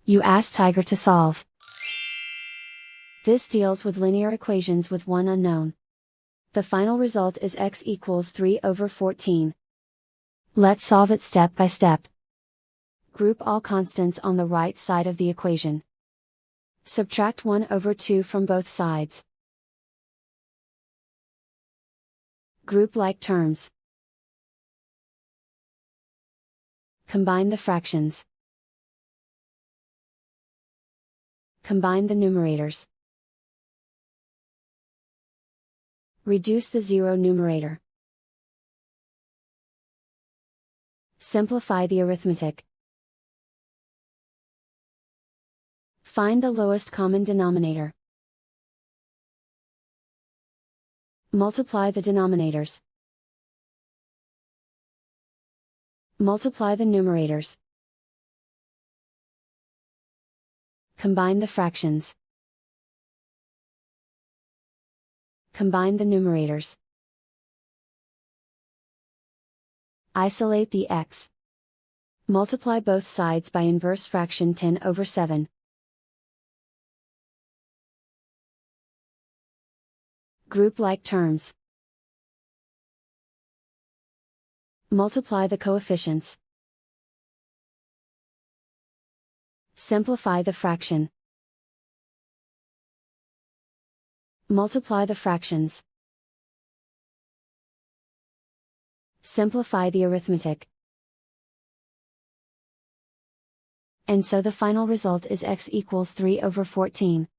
You ask Tiger to solve. This deals with linear equations with one unknown. The final result is x equals 3/14. Let's solve it step by step. Group all constants on the right side of the equation. Subtract 1/2 from both sides. Group like terms. Combine the fractions. Combine the numerators. Reduce the zero numerator. Simplify the arithmetic. Find the lowest common denominator. Multiply the denominators. Multiply the numerators. Combine the fractions. Combine the numerators. Isolate the x. Multiply both sides by inverse fraction 10/7. Group like terms. Multiply the coefficients. Simplify the fraction. Multiply the fractions. Simplify the arithmetic. And so the final result is x equals 3/14.